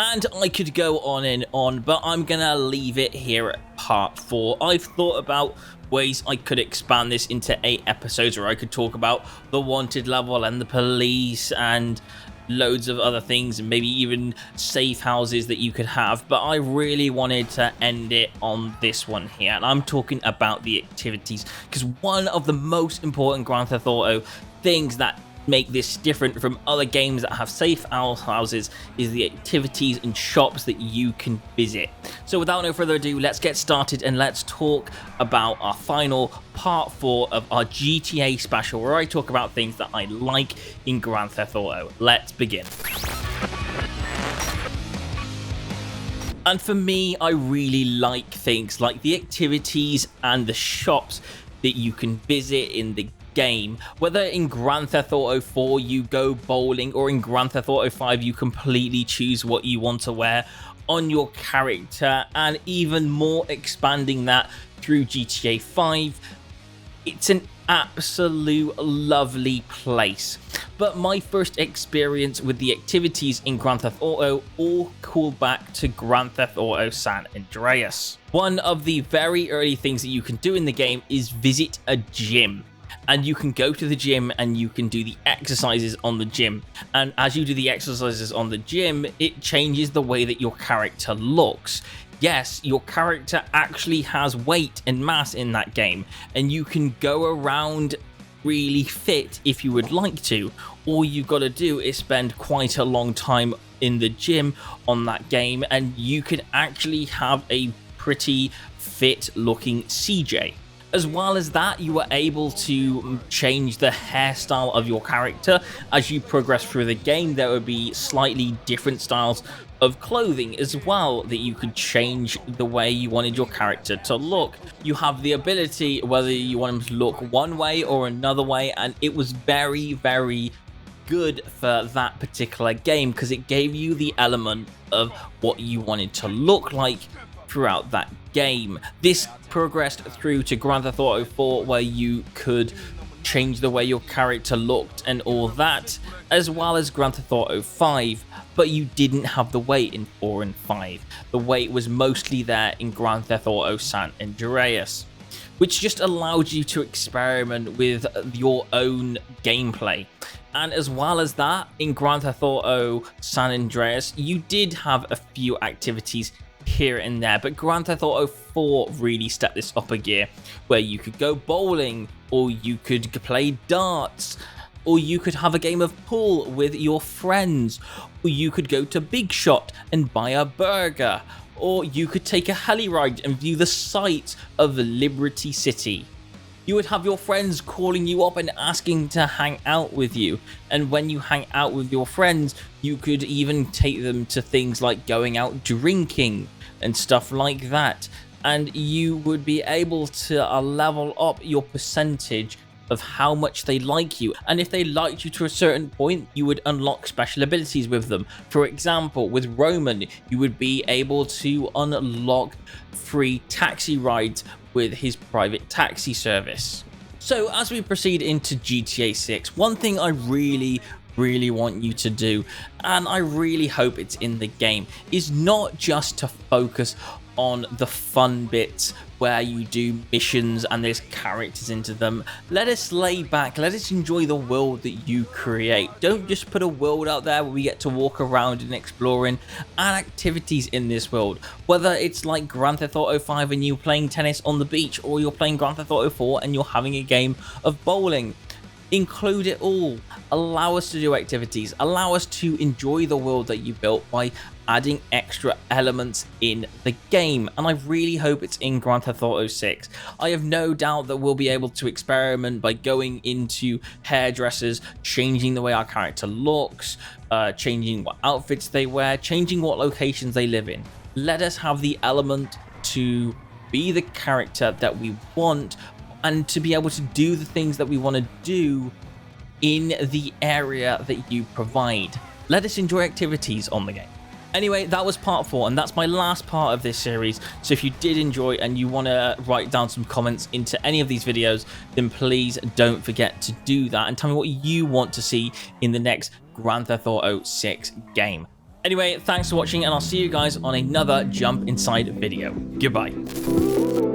And I could go on and on, but I'm gonna leave it here at part 4. I've thought about ways I could expand this into 8 episodes, where I could talk about the wanted level and the police and loads of other things, and maybe even safe houses that you could have. But I really wanted to end it on this one here, and I'm talking about the activities, because one of the most important Grand Theft Auto things that make this different from other games that have safe houses is the activities and shops that you can visit. So without no further ado, let's get started and let's talk about our final part 4 of our GTA special, where I talk about things that I like in Grand Theft Auto. Let's begin. And for me, I really like things like the activities and the shops that you can visit in the game. Whether in Grand Theft Auto 4 you go bowling, or in Grand Theft Auto 5 you completely choose what you want to wear on your character, and even more expanding that through GTA 5, it's an absolute lovely place. But my first experience with the activities in Grand Theft Auto all call back to Grand Theft Auto San Andreas. One of the very early things that you can do in the game is visit a gym. And you can go to the gym and you can do the exercises on the gym. And as you do the exercises on the gym, it changes the way that your character looks. Yes, your character actually has weight and mass in that game, and you can go around really fit if you would like to. All you've got to do is spend quite a long time in the gym on that game, and you can actually have a pretty fit looking CJ. As well as that, you are able to change the hairstyle of your character. As you progress through the game, there will be slightly different styles of clothing as well that you could change the way you wanted your character to look. You have the ability whether you want him to look one way or another way, and it was very, very good for that particular game because it gave you the element of what you wanted to look like throughout that game. This progressed through to Grand Theft Auto 4, where you could change the way your character looked and all that, as well as Grand Theft Auto 5, but you didn't have the weight in 4 and 5. The weight was mostly there in Grand Theft Auto San Andreas, which just allowed you to experiment with your own gameplay. And as well as that, in Grand Theft Auto San Andreas, you did have a few activities here and there, but Grand Theft Auto 4 really stepped this up a gear, where you could go bowling, or you could play darts, or you could have a game of pool with your friends, or you could go to Big Shot and buy a burger, or you could take a heli ride and view the sights of Liberty City. You would have your friends calling you up and asking to hang out with you, and when you hang out with your friends, you could even take them to things like going out drinking and stuff like that, and you would be able to level up your percentage of how much they like you. And if they liked you to a certain point, you would unlock special abilities with them. For example, with Roman, you would be able to unlock free taxi rides with his private taxi service. So as we proceed into GTA 6, one thing I really want you to do, and I really hope it's in the game, is not just to focus on the fun bits where you do missions and there's characters into them. Let us lay back, let us enjoy the world that you create. Don't just put a world out there where we get to walk around and exploring and activities in this world. Whether it's like Grand Theft Auto 5 and you're playing tennis on the beach, or you're playing Grand Theft Auto 4 and you're having a game of bowling. Include it all. Allow us to do activities. Allow us to enjoy the world that you built by adding extra elements in the game. And I really hope it's in Grand Theft Auto 6. I have no doubt that we'll be able to experiment by going into hairdressers, changing the way our character looks, changing what outfits they wear, changing what locations they live in. Let us have the element to be the character that we want, and to be able to do the things that we want to do in the area that you provide. Let us enjoy activities on the game. Anyway, that was part 4, and that's my last part of this series. So if you did enjoy and you want to write down some comments into any of these videos, then please don't forget to do that and tell me what you want to see in the next Grand Theft Auto 6 game. Anyway, thanks for watching, and I'll see you guys on another Jump Inside video. Goodbye.